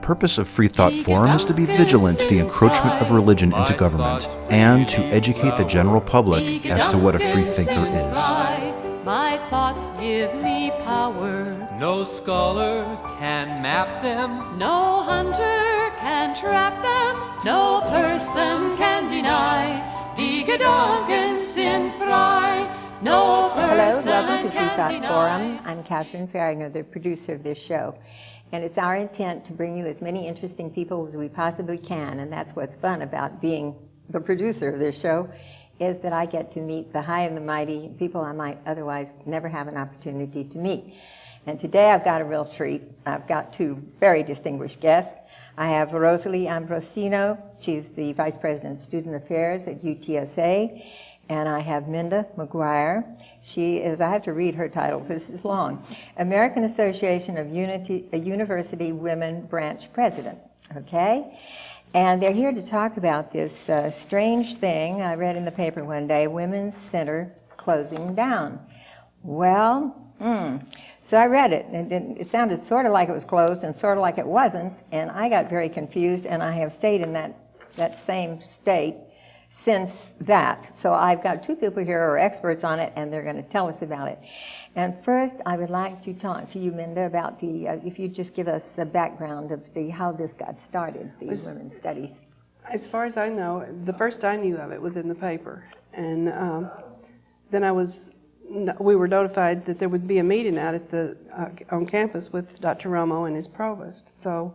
purpose of Freethought Forum is to be vigilant to the encroachment of religion into government and to educate the general public as to what a freethinker is. My thoughts give me power. No scholar can map them. No hunter can trap them. No person can deny. Die Gedanken sind frei. No person welcome to can Freethought deny. Forum. I'm Fahringer, the producer of this show. And it's our intent to bring you as many interesting people as we possibly can. And that's what's fun about being the producer of this show, is that I get to meet the high and the mighty, people I might otherwise never have an opportunity to meet. And today I've got a real treat. I've got two very distinguished guests. I have Rosalie Ambrosino. She's the Vice President of Student Affairs at UTSA. And I have Mynda McGuire. She is, I have to read her title because it's long, American Association of University Women Branch President, okay? And they're here to talk about this strange thing I read in the paper one day, Women's Center closing down. Well, so I read it, and it sounded sort of like it was closed and sort of like it wasn't, and I got very confused, and I have stayed in that same state since that. So I've got two people here who are experts on it, and they're going to tell us about it. And first, I would like to talk to you, Mynda, about if you just give us the background of how this got started, these women's studies. As far as I know, the first I knew of it was in the paper. And then we were notified that there would be a meeting out at on campus with Dr. Romo and his provost. So.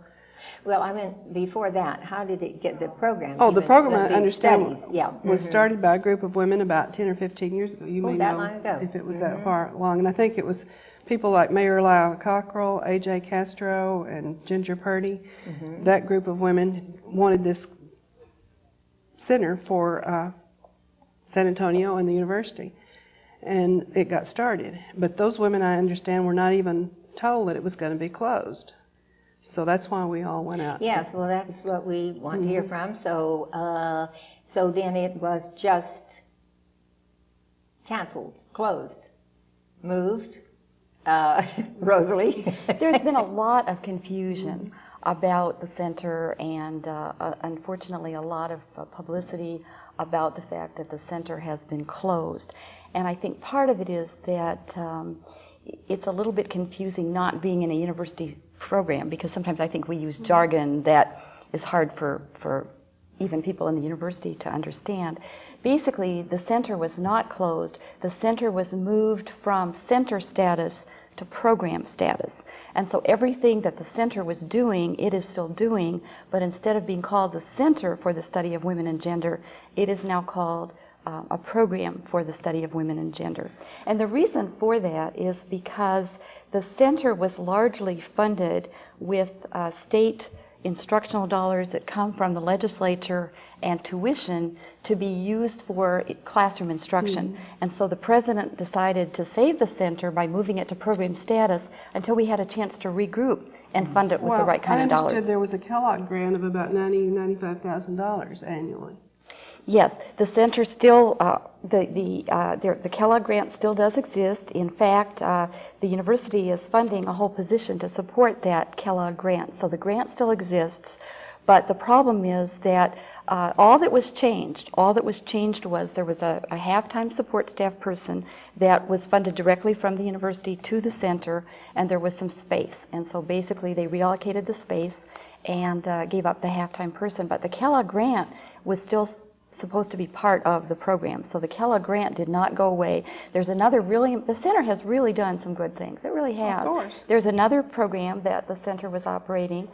Well, I meant before that, how did it get the program? Oh, the program, I understand, studies. was started by a group of women about 10 or 15 years ago. You may that know long ago. if it was that far along. And I think it was people like Mayor Lyle Cockrell, A.J. Castro, and Ginger Purdy. That group of women wanted this center for San Antonio and the university. And it got started. But those women, I understand, were not even told that it was going to be closed. So that's why we all went out. Yes, well, that's what we want to hear from. So, so then it was just canceled, closed, moved. Rosalie? There's been a lot of confusion about the center, and unfortunately a lot of publicity about the fact that the center has been closed. And I think part of it is that it's a little bit confusing not being in a university program, because sometimes I think we use jargon that is hard for even people in the university to understand. Basically, the center was not closed. The center was moved from center status to program status. And so everything that the center was doing, it is still doing, but instead of being called the Center for the Study of Women and Gender, it is now called a program for the study of women and gender. And the reason for that is because the center was largely funded with state instructional dollars that come from the legislature and tuition to be used for classroom instruction. And so the president decided to save the center by moving it to program status until we had a chance to regroup and fund it with the right kind of dollars. I understood there was a Kellogg grant of about $95,000 annually. Yes, the center still, the Kellogg grant still does exist. In fact, the university is funding a whole position to support that Kellogg grant. So the grant still exists, but the problem is that all that was changed was there was a half-time support staff person that was funded directly from the university to the center, and there was some space. And so basically they reallocated the space and gave up the half-time person. But the Kellogg grant was still supposed to be part of the program. So the Kellogg grant did not go away. There's another the center has really done some good things. It really has. Of course. There's another program that the center was operating,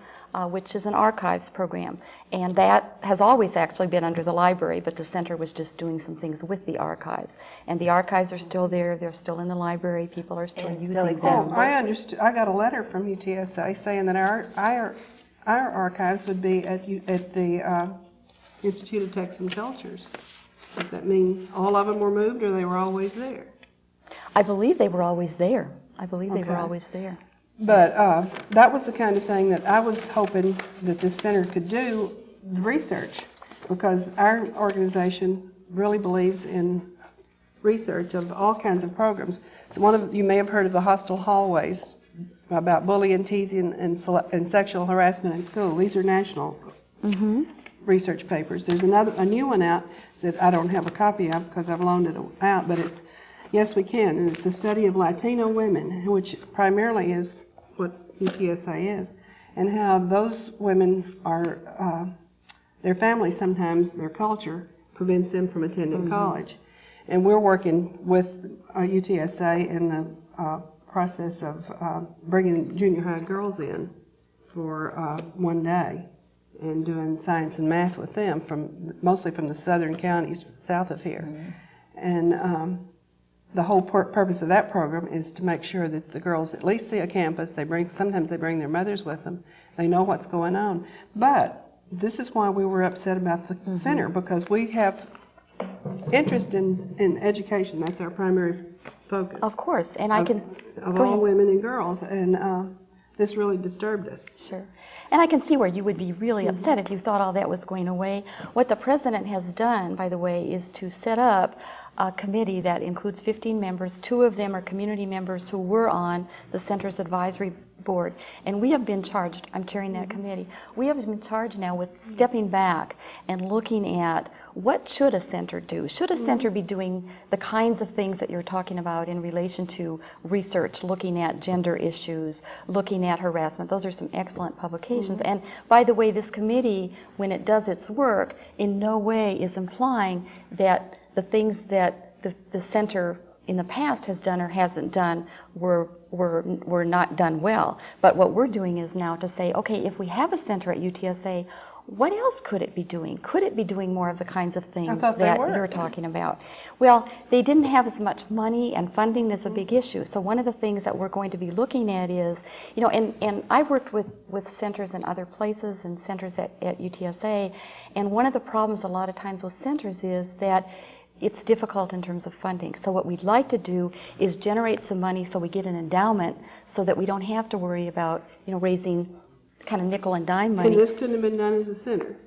which is an archives program. And that has always actually been under the library, but the center was just doing some things with the archives. And the archives are still there. They're still in the library. People are still using them. I understood. I got a letter from UTSA saying that our archives would be at the Institute of Texts and Cultures. Does that mean all of them were moved, or they were always there? I believe they were always there. They were always there. But that was the kind of thing that I was hoping that this center could do, the research, because our organization really believes in research of all kinds of programs. So you may have heard of the hostile hallways about bullying, teasing, and sexual harassment in school. These are national research papers. There's a new one out that I don't have a copy of because I've loaned it out, but it's Yes We Can, and it's a study of Latino women, which primarily is what UTSA is, and how those women are, their families sometimes, their culture, prevents them from attending college. And we're working with UTSA in the process of bringing junior high girls in for one day and doing science and math with them, mostly from the southern counties south of here. And the whole purpose of that program is to make sure that the girls at least see a campus. Sometimes they bring their mothers with them. They know what's going on. But this is why we were upset about the center, because we have interest in education. That's our primary focus. Of course, and I can... Of all women and girls, and this really disturbed us. Sure. And I can see where you would be really upset if you thought all that was going away. What the president has done, by the way, is to set up a committee that includes 15 members. 2 of them are community members who were on the center's advisory board. And we have been charged, I'm chairing that committee, we have been charged now with stepping back and looking at what should a center do? Should a center be doing the kinds of things that you're talking about in relation to research, looking at gender issues, looking at harassment? Those are some excellent publications. And by the way, this committee, when it does its work, in no way is implying that the things that the center in the past has done or hasn't done were not done well. But what we're doing is now to say, okay, if we have a center at UTSA, what else could it be doing? Could it be doing more of the kinds of things that you're talking about? Well, they didn't have as much money, and funding is a big issue. So one of the things that we're going to be looking at is, you know, and I've worked with centers in other places and centers at UTSA, and one of the problems a lot of times with centers is that it's difficult in terms of funding. So what we'd like to do is generate some money so we get an endowment so that we don't have to worry about, you know, raising kind of nickel and dime money. And this couldn't have been done as a center.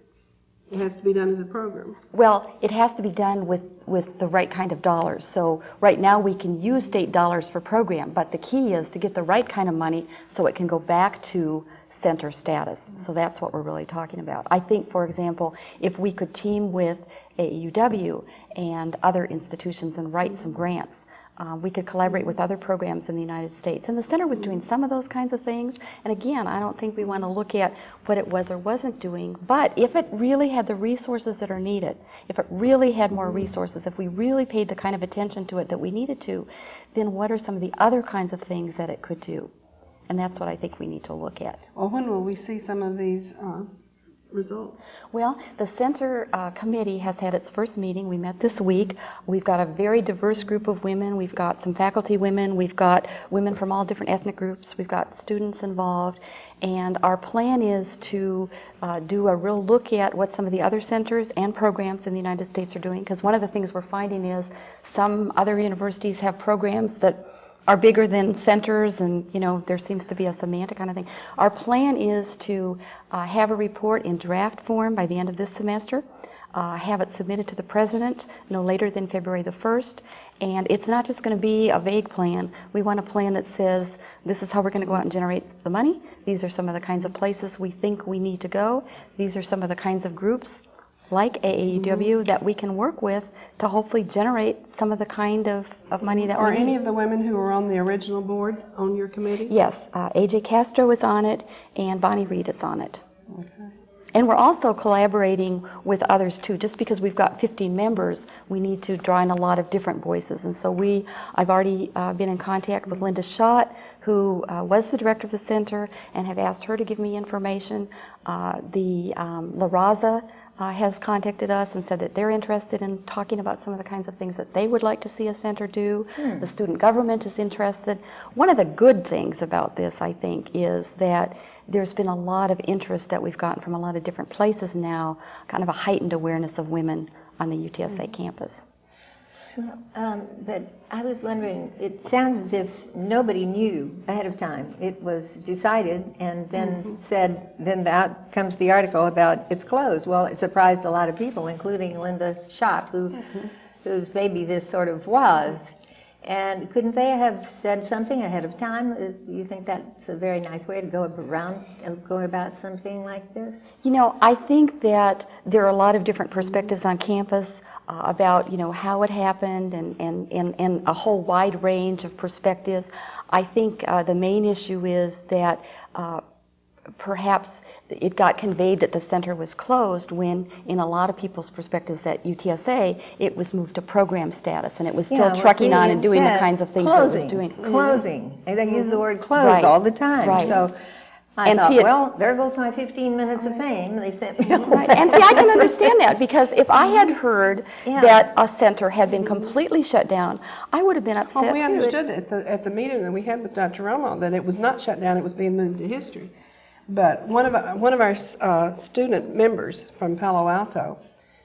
It has to be done as a program. Well, it has to be done with the right kind of dollars. So right now we can use state dollars for program, but the key is to get the right kind of money so it can go back to center status. So that's what we're really talking about. I think, for example, if we could team with AAUW and other institutions and write some grants, we could collaborate with other programs in the United States. And the center was doing some of those kinds of things. And again, I don't think we want to look at what it was or wasn't doing. But if it really had the resources that are needed, if it really had more resources, if we really paid the kind of attention to it that we needed to, then what are some of the other kinds of things that it could do? And that's what I think we need to look at. Well, when will we see some of these results? Well, the center committee has had its first meeting. We met this week. We've got a very diverse group of women. We've got some faculty women. We've got women from all different ethnic groups. We've got students involved. And our plan is to do a real look at what some of the other centers and programs in the United States are doing. Because one of the things we're finding is some other universities have programs that are bigger than centers, and you know, there seems to be a semantic kind of thing. Our plan is to have a report in draft form by the end of this semester, have it submitted to the president no later than February the 1st, and it's not just going to be a vague plan. We want a plan that says, this is how we're going to go out and generate the money. These are some of the kinds of places we think we need to go. These are some of the kinds of groups like AAUW that we can work with to hopefully generate some of the kind of money that we need. Are any of the women who were on the original board on your committee? Yes, AJ Castro is on it and Bonnie Reed is on it. Okay. And we're also collaborating with others too. Just because we've got 15 members, we need to draw in a lot of different voices. And so I've already been in contact with Linda Schott, who was the director of the center, and have asked her to give me information. La Raza has contacted us and said that they're interested in talking about some of the kinds of things that they would like to see a center do. The student government is interested. One of the good things about this, I think, is that there's been a lot of interest that we've gotten from a lot of different places now, kind of a heightened awareness of women on the UTSA campus. But I was wondering, it sounds as if nobody knew ahead of time. It was decided and then said, then out comes the article about it's closed. Well, it surprised a lot of people, including Linda Schott, whose baby this sort of was. And couldn't they have said something ahead of time? Do you think that's a very nice way to go about something like this? You know, I think that there are a lot of different perspectives on campus about, you know, how it happened and a whole wide range of perspectives. I think the main issue is that perhaps it got conveyed that the center was closed when, in a lot of people's perspectives at UTSA, it was moved to program status, and it was still trucking on and doing the kinds of things that it was doing. Closing. And they use the word close all the time. Right. So I thought, well, there goes my 15 minutes of fame. They sent me away. And see, I can understand that, because if I had heard that a center had been completely shut down, I would have been upset Well, we too. understood at the meeting that we had with Dr. Romo that it was not shut down, it was being moved to history. But one of our student members from Palo Alto,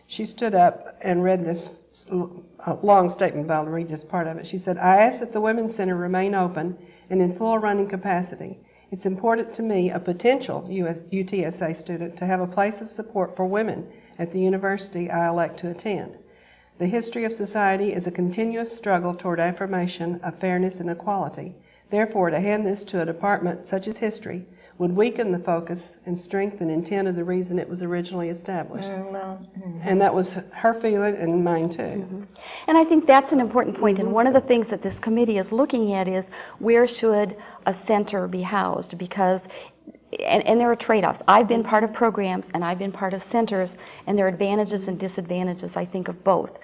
she stood up and read this long statement, but I'll read just part of it. She said, "I ask that the Women's Center remain open and in full running capacity. It's important to me, a potential UTSA student, to have a place of support for women at the university I elect to attend. The history of society is a continuous struggle toward affirmation of fairness and equality. Therefore, to hand this to a department such as history would weaken the focus and strength and intent of the reason it was originally established." And that was her feeling and mine too. And I think that's an important point. And one of the things that this committee is looking at is, where should a center be housed? Because, and there are trade-offs. I've been part of programs and I've been part of centers, and there are advantages and disadvantages, I think, of both.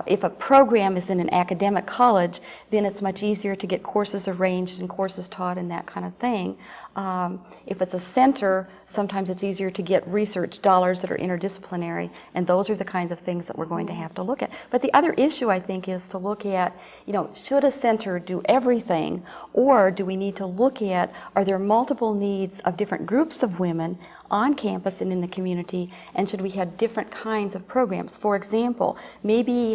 If a program is in an academic college, then it's much easier to get courses arranged and courses taught and that kind of thing. If it's a center, sometimes it's easier to get research dollars that are interdisciplinary, and those are the kinds of things that we're going to have to look at. But the other issue, I think, is to look at, you know, should a center do everything, or do we need to look at, are there multiple needs of different groups of women on campus and in the community, and should we have different kinds of programs? For example, maybe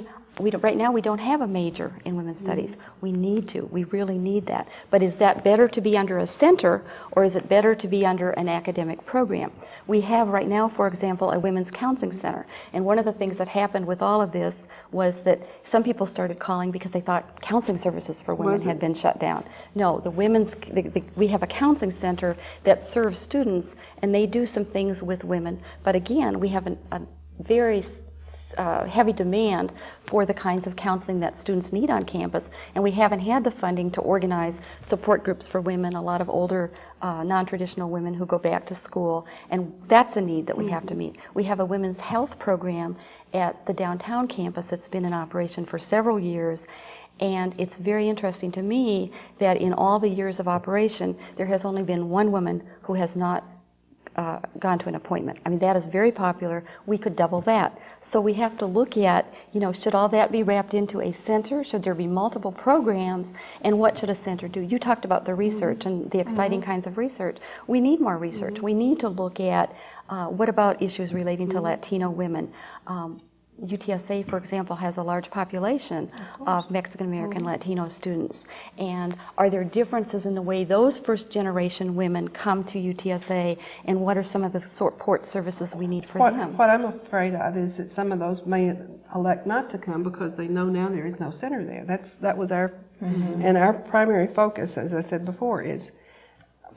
right now we don't have a major in women's studies. We need to. We really need that. But is that better to be under a center, or is it better to be under an academic program? We have right now, for example, a women's counseling center. And one of the things that happened with all of this was that some people started calling because they thought counseling services for women had been shut down. No, we have a counseling center that serves students, and they do some things with women. But again, we have a very heavy demand for the kinds of counseling that students need on campus, and we haven't had the funding to organize support groups for women, a lot of older non-traditional women who go back to school, and that's a need that we have to meet. We have a women's health program at the downtown campus that's been in operation for several years, and it's very interesting to me that in all the years of operation, there has only been one woman who has not gone to an appointment. I mean, that is very popular. We could double that. So we have to look at, you know, should all that be wrapped into a center? Should there be multiple programs? And what should a center do? You talked about the research and the exciting kinds of research. We need more research. We need to look at what about issues relating to Latino women. UTSA, for example, has a large population of Mexican American Latino students. And are there differences in the way those first generation women come to UTSA, and what are some of the support services we need for them? What I'm afraid of is that some of those may elect not to come because they know now there is no center there. That was our, and our primary focus, as I said before, is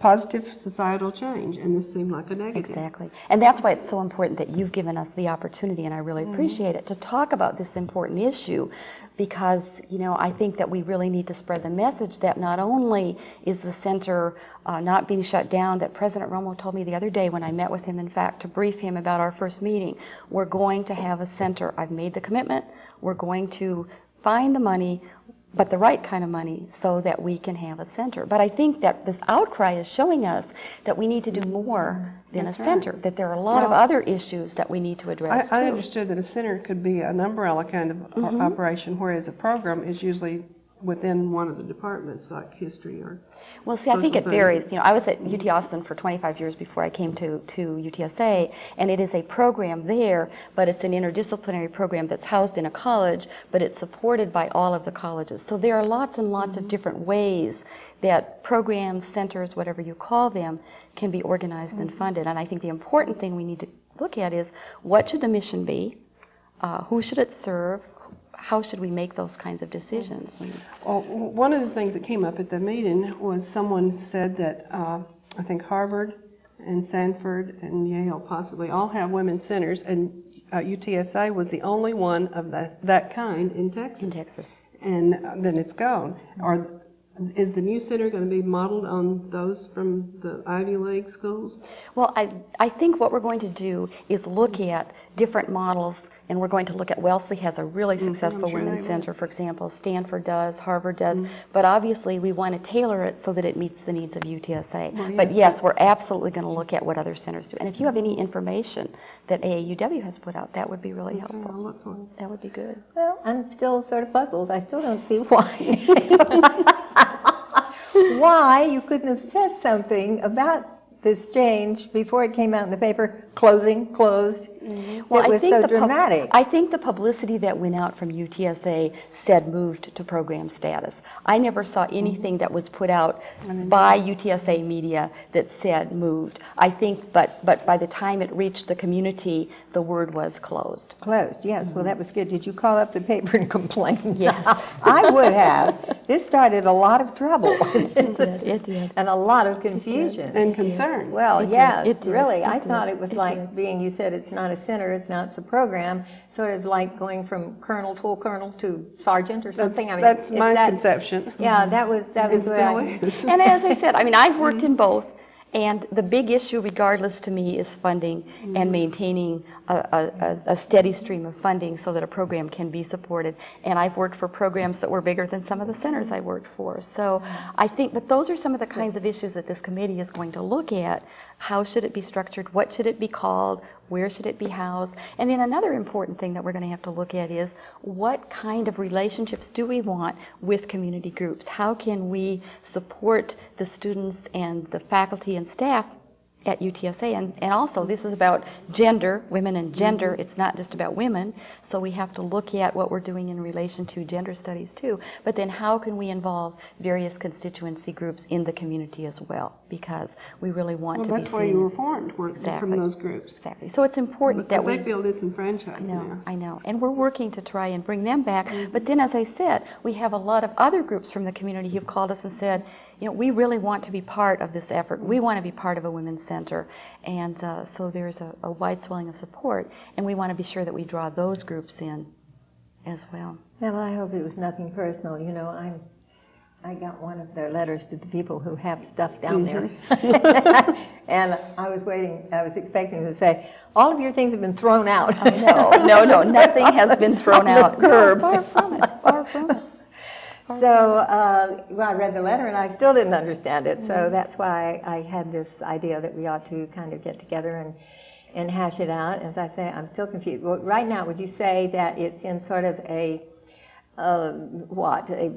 positive societal change, and this seemed like a negative. Exactly. And that's why it's so important that you've given us the opportunity, and I really appreciate it, to talk about this important issue, because, you know, I think that we really need to spread the message that not only is the center not being shut down, that President Romo told me the other day when I met with him, in fact, to brief him about our first meeting, we're going to have a center. I've made the commitment. We're going to find the money, but the right kind of money, so that we can have a center. But I think that this outcry is showing us that we need to do more than a center, that there are a lot of other issues that we need to address too. I understood that a center could be an umbrella kind of operation, whereas a program is usually within one of the departments, like history or well, see, I think it varies. You know, I was at UT Austin for 25 years before I came to UTSA, and it is a program there, but it's an interdisciplinary program that's housed in a college, but it's supported by all of the colleges. So there are lots and lots of different ways that programs, centers, whatever you call them, can be organized and funded. And I think the important thing we need to look at is, what should the mission be? Who should it serve? how should we make those kinds of decisions? Well, one of the things that came up at the meeting was someone said that I think Harvard and Stanford and Yale possibly all have women's centers, and UTSA was the only one of that kind in Texas. In Texas. And then it's gone. Is the new center going to be modeled on those from the Ivy League schools? Well, I think what we're going to do is look at different models, and we're going to look at Wellesley has a really successful women's center, for example. Stanford does, Harvard does, but obviously we want to tailor it so that it meets the needs of UTSA. Well, but yes, we're absolutely going to look at what other centers do. And if you have any information that AAUW has put out, that would be really helpful. I'll look for it. That would be good. Well, I'm still sort of puzzled. I still don't see why. Why you couldn't have said something about this change before it came out in the paper, closed. Well, it was so dramatic. I think the publicity that went out from UTSA said moved to program status. I never saw anything that was put out by UTSA media that said moved. I think, but by the time it reached the community, the word was closed. Closed, yes. Well, that was good. Did you call up the paper and complain? Yes. I would have. This started a lot of trouble. It did. And a lot of confusion. And concern. Well, It did. yes, It did. really. It I did. thought it was It like did. being, you said it's not a center, it's a program, sort of like going from colonel, full colonel to sergeant or something. That's my conception. Yeah, that was It what still I, is. And as I said, I mean, I've worked in both, and the big issue, regardless to me, is funding and maintaining a steady stream of funding so that a program can be supported. And I've worked for programs that were bigger than some of the centers I worked for. So I think, but those are some of the kinds of issues that this committee is going to look at. How should it be structured? What should it be called? Where should it be housed? And then another important thing that we're going to have to look at is what kind of relationships do we want with community groups? How can we support the students and the faculty and staff at UTSA? And also, this is about gender, women and gender. It's not just about women. So we have to look at what we're doing in relation to gender studies too. But then how can we involve various constituency groups in the community as well? Because we really want to be seen. That's why you were formed, weren't you, from those groups. Exactly. So it's important that they feel disenfranchised now. I know. And we're working to try and bring them back. But then, as I said, we have a lot of other groups from the community who've called us and said, you know, we really want to be part of this effort. We want to be part of a women's center. And so there's a wide swelling of support. And we want to be sure that we draw those groups in as well. well, I hope it was nothing personal. You know, I got one of their letters to the people who have stuff down there. And I was expecting to say, all of your things have been thrown out. No, nothing has been thrown out. curb. Far from it, far from it. So, well, I read the letter and I still didn't understand it. So that's why I had this idea that we ought to kind of get together and hash it out. As I say, I'm still confused. Well, right now, would you say that it's in sort of a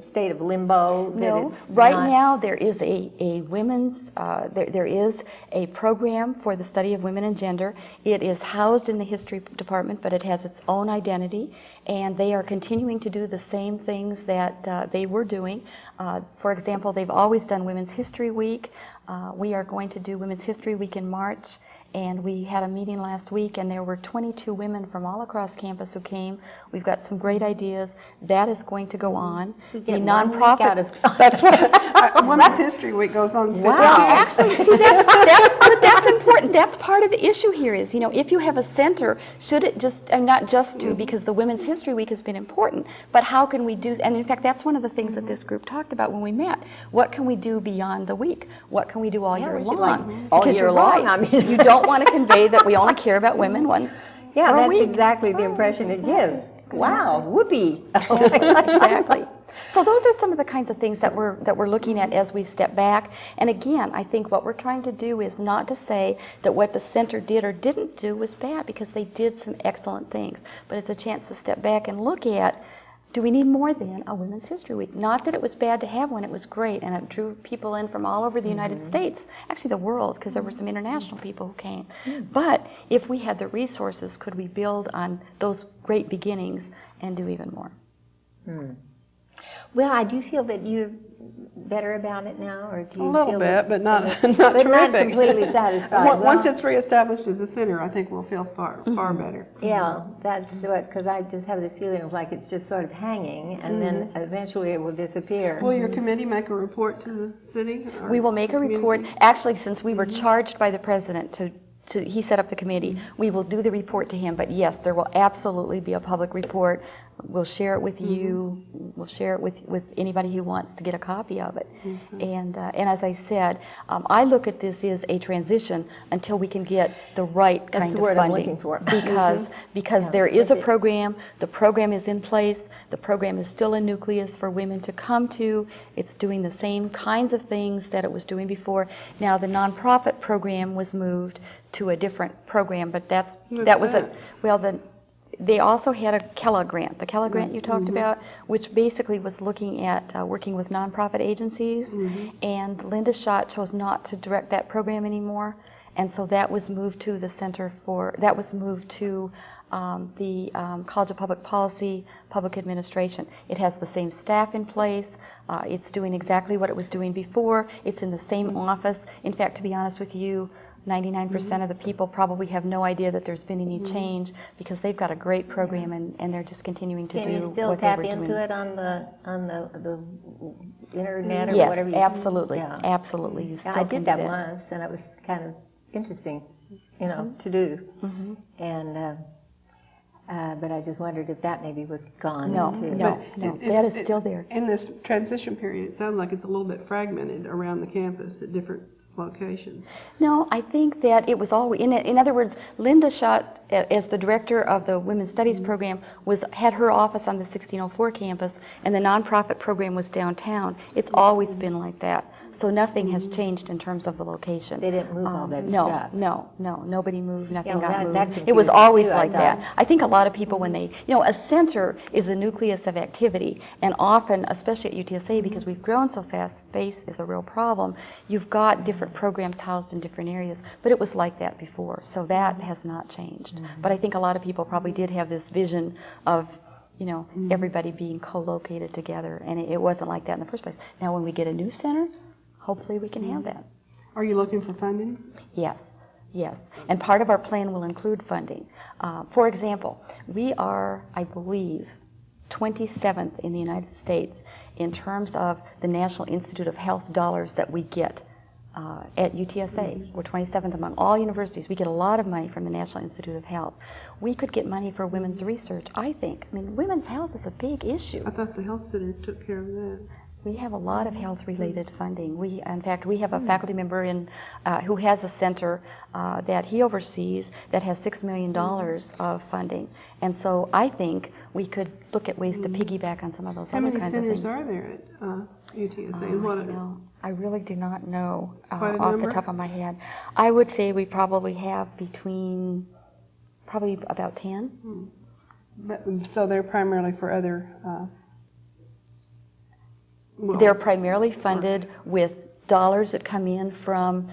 state of limbo? No, right now there is a women's, there is a program for the study of women and gender. It is housed in the history department, but it has its own identity, and they are continuing to do the same things that they were doing. For example, they've always done Women's History Week. We are going to do Women's History Week in March. And we had a meeting last week, and there were 22 women from all across campus who came. We've got some great ideas. That is going to go on. The nonprofit. That's what Women's History Week goes on. Well, actually, see, that's important. That's part of the issue here is, you know, if you have a center, should it just, and not just do, because the Women's History Week has been important, but how can we do, and in fact, that's one of the things that this group talked about when we met. What can we do beyond the week? What can we do all year long? All year long, right. I mean. You don't want to convey that we only care about women for a that's week. exactly the impression it gives. Wow, whoopee. Exactly. So those are some of the kinds of things that we're looking at as we step back. And again, I think what we're trying to do is not to say that what the center did or didn't do was bad, because they did some excellent things. But it's a chance to step back and look at, do we need more than a Women's History Week? Not that it was bad to have one, it was great, and it drew people in from all over the United States, actually the world, because there were some international people who came. But if we had the resources, could we build on those great beginnings and do even more? Well, I do feel that you're better about it now, or do you A little feel bit, that, but not but terrific. not completely satisfied. Once Well, it's reestablished as a center, I think we'll feel far better. yeah, that's what, because I just have this feeling of like it's just sort of hanging, and then eventually it will disappear. Will your committee make a report to the city? Or We will make a the community? report. Actually, since we were charged by the president he set up the committee, we will do the report to him, but yes, there will absolutely be a public report. We'll share it with you. We'll share it with anybody who wants to get a copy of it. And as I said, I look at this as a transition until we can get the right That's kind the of word I'm funding. looking for. Because there is a program. The program is in place. The program is still a nucleus for women to come to. It's doing the same kinds of things that it was doing before. Now the nonprofit program was moved to a different program, but that was they also had a Kellogg grant, the Kellogg grant you talked about, which basically was looking at working with nonprofit agencies, and Linda Schott chose not to direct that program anymore, and so that was moved to the Center for, that was moved to the College of Public Policy, Public Administration. It has the same staff in place. It's doing exactly what it was doing before. It's in the same office. In fact, to be honest with you, 99% of the people probably have no idea that there's been any change, because they've got a great program and they're just continuing to Can do you still what they tap were doing. into it on the internet or Yes, whatever? absolutely, Yeah. absolutely. You still I can did do that once, and it was kind of interesting, to do. And but I just wondered if that maybe was gone too. No, that is still there. In this transition period, it sounds like it's a little bit fragmented around the campus at different locations. No, I think that it was always, in other words, Linda Schott, as the director of the Women's Studies program, had her office on the 1604 campus, and the nonprofit program was downtown. It's always been like that. So nothing has changed in terms of the location. They didn't move all that no, stuff. No, nobody moved, nothing Yeah, well, got that moved. It was confused me always too, I like that. thought. I think a lot of people when they, a center is a nucleus of activity, and often, especially at UTSA, because we've grown so fast, space is a real problem. You've got different programs housed in different areas, but it was like that before, so that has not changed. But I think a lot of people probably did have this vision of everybody being co-located together, and it wasn't like that in the first place. Now when we get a new center, hopefully we can have that. Are you looking for funding? Yes, yes. And part of our plan will include funding. For example, we are, I believe, 27th in the United States in terms of the National Institute of Health dollars that we get at UTSA. We're 27th among all universities. We get a lot of money from the National Institute of Health. We could get money for women's research, I think. I mean, women's health is a big issue. I thought the health center took care of that. We have a lot of health-related funding. In fact, we have a faculty member who has a center that he oversees that has $6 million of funding. And so I think we could look at ways to piggyback on some of those How other many kinds of things. centers are there at UTSA? And what I really do not know Quite a off number? the top of my head. I would say we probably have probably about 10. So they're primarily for other... They're primarily funded with dollars that come in from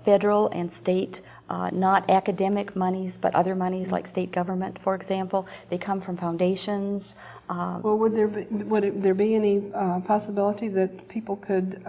federal and state, not academic monies, but other monies like state government, for example. They come from foundations. Well, would there be any possibility that people could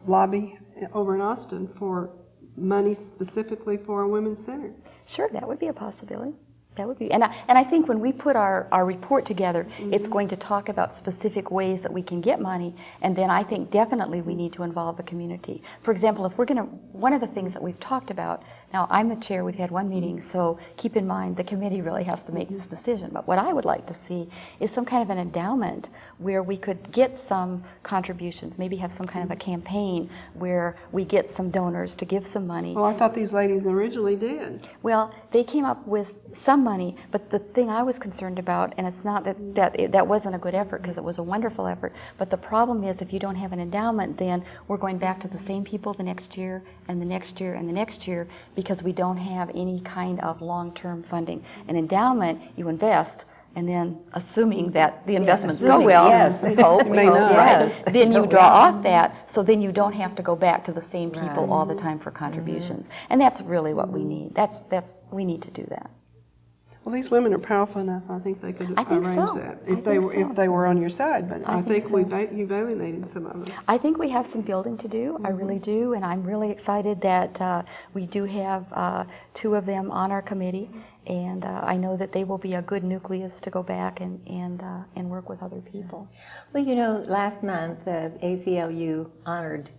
lobby over in Austin for money specifically for a women's center? Sure, that would be a possibility. That would be, and I think when we put our report together, it's going to talk about specific ways that we can get money, and then I think definitely we need to involve the community. For example, if we're going to, one of the things that we've talked about, now I'm the chair, we've had one meeting, so keep in mind the committee really has to make this decision, but what I would like to see is some kind of an endowment where we could get some contributions, maybe have some kind of a campaign where we get some donors to give some money. Well, I thought these ladies originally did. Well, they came up with some money, but the thing I was concerned about, and it's not that wasn't a good effort because it was a wonderful effort, but the problem is if you don't have an endowment, then we're going back to the same people the next year and the next year and the next year because we don't have any kind of long-term funding. An endowment, you invest, and then assuming that the investments go well, yes. we hope, May not. right? Yes. Then you draw off that, so then you don't have to go back to the same people all the time for contributions. And that's really what we need. We need to do that. Well, these women are powerful enough. I think they could I think arrange so. that I if they were on your side. But I think so. you've alienated some of them. I think we have some building to do. I really do, and I'm really excited that we do have 2 of them on our committee, and I know that they will be a good nucleus to go back and work with other people. Well, you know, last month ACLU honored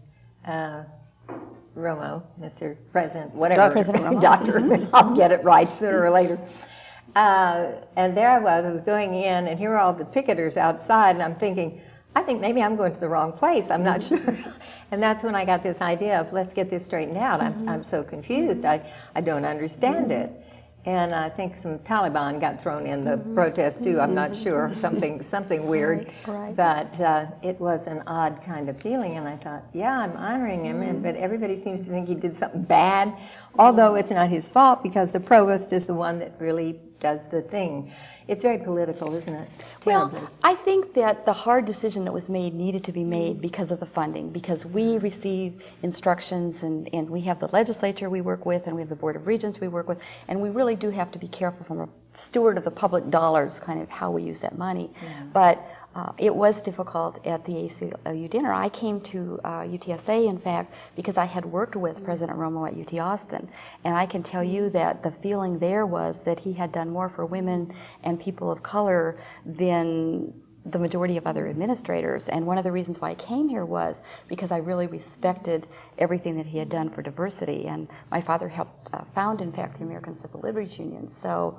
Romo, Mr. President, whatever. President Romo. Doctor, I'll get it right sooner or later. And there I was going in, and here are all the picketers outside, and I'm thinking, I think maybe I'm going to the wrong place. I'm not sure. And that's when I got this idea of, let's get this straightened out. I'm so confused. I don't understand it. And I think some Taliban got thrown in the protest too. I'm not sure, something weird. Right. But it was an odd kind of feeling, and I thought, yeah, I'm honoring him, but everybody seems to think he did something bad, although it's not his fault because the provost is the one that really does the thing. It's very political, isn't it? Terribly. Well, I think that the hard decision that was made needed to be made because of the funding, because we receive instructions and we have the legislature we work with and we have the Board of Regents we work with, and we really do have to be careful from a steward of the public dollars kind of how we use that money. But it was difficult at the ACLU dinner. I came to UTSA, in fact, because I had worked with President Romo at UT Austin, and I can tell you that the feeling there was that he had done more for women and people of color than the majority of other administrators. And one of the reasons why I came here was because I really respected everything that he had done for diversity. And my father helped found, in fact, the American Civil Liberties Union. So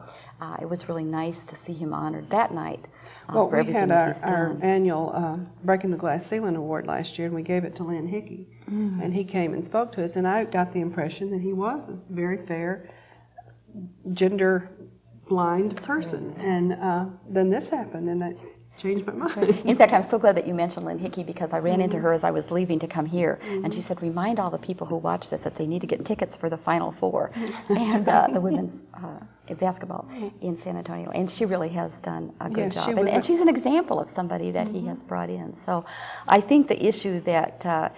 it was really nice to see him honored that night. Well, we had our annual Breaking the Glass Ceiling Award last year, and we gave it to Lynn Hickey. And he came and spoke to us, and I got the impression that he was a very fair, gender-blind person. And then this happened, and that changed my mind. In fact, I'm so glad that you mentioned Lynn Hickey because I ran into her as I was leaving to come here, and she said, remind all the people who watch this that they need to get tickets for the Final Four and the women's basketball in San Antonio. And she really has done a good job. And she's an example of somebody that he has brought in. So I think the issue that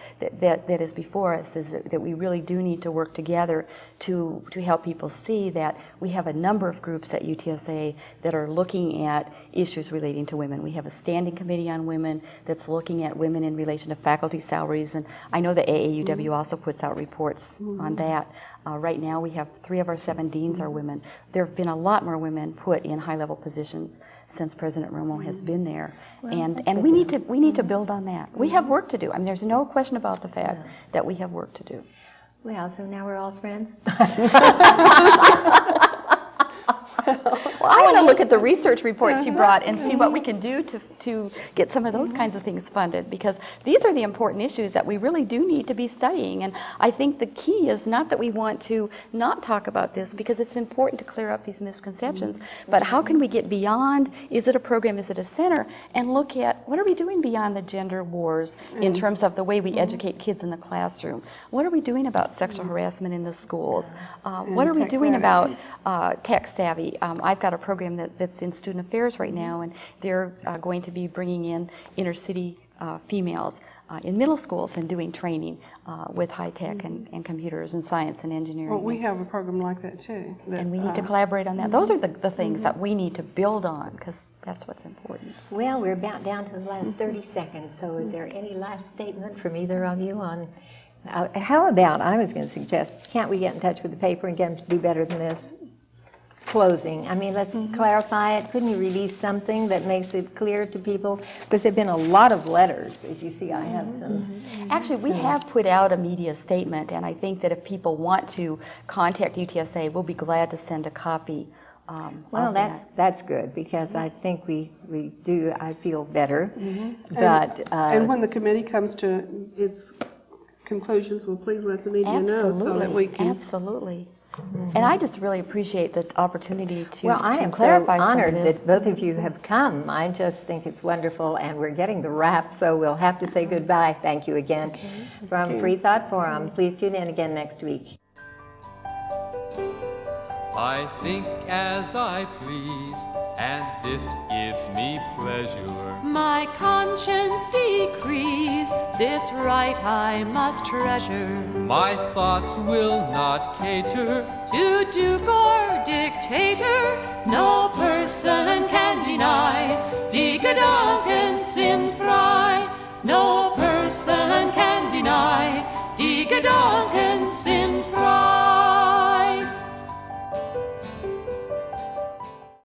is before us is that we really do need to work together to help people see that we have a number of groups at UTSA that are looking at issues relating to women. We have a standing committee on women that's looking at women in relation to faculty salaries, and I know the AAUW also puts out reports on that. Right now we have 3 of our 7 deans are women. There have been a lot more women put in high-level positions since President Romo has been there, and we need to build on that. We have work to do. I mean, there's no question about the fact that we have work to do. Well, so now we're all friends? Well, I want to look at the research reports you brought and see what we can do to get some of those kinds of things funded, because these are the important issues that we really do need to be studying. And I think the key is not that we want to not talk about this, because it's important to clear up these misconceptions, but how can we get beyond, is it a program, is it a center, and look at what are we doing beyond the gender wars in terms of the way we educate kids in the classroom? What are we doing about sexual harassment in the schools? What are we doing about tech savvy? I've got a program that's in student affairs right now, and they're going to be bringing in inner city females in middle schools and doing training with high tech and computers and science and engineering. Well, we have a program like that too. And we need to collaborate on that. Those are the things that we need to build on, because that's what's important. Well, we're about down to the last 30 seconds, so is there any last statement from either of you on how about, I was going to suggest, can't we get in touch with the paper and get them to do better than this? Closing. I mean, let's clarify it. Couldn't you release something that makes it clear to people? Because there have been a lot of letters, as you see. I have some. Actually, we have put out a media statement, and I think that if people want to contact UTSA, we'll be glad to send a copy. Well, that's good, because I think we do. I feel better. But and when the committee comes to its conclusions, will please let the media know so that we can. Absolutely. And I just really appreciate the opportunity to Well, I am clarify so honored some of this. that both of you have come. I just think it's wonderful, and we're getting the wrap, so we'll have to say goodbye. Thank you again. From Freethought Forum. Please tune in again next week. I think as I please, and this gives me pleasure. My conscience decrees, this right I must treasure. My thoughts will not cater To duke or dictator, no person can deny.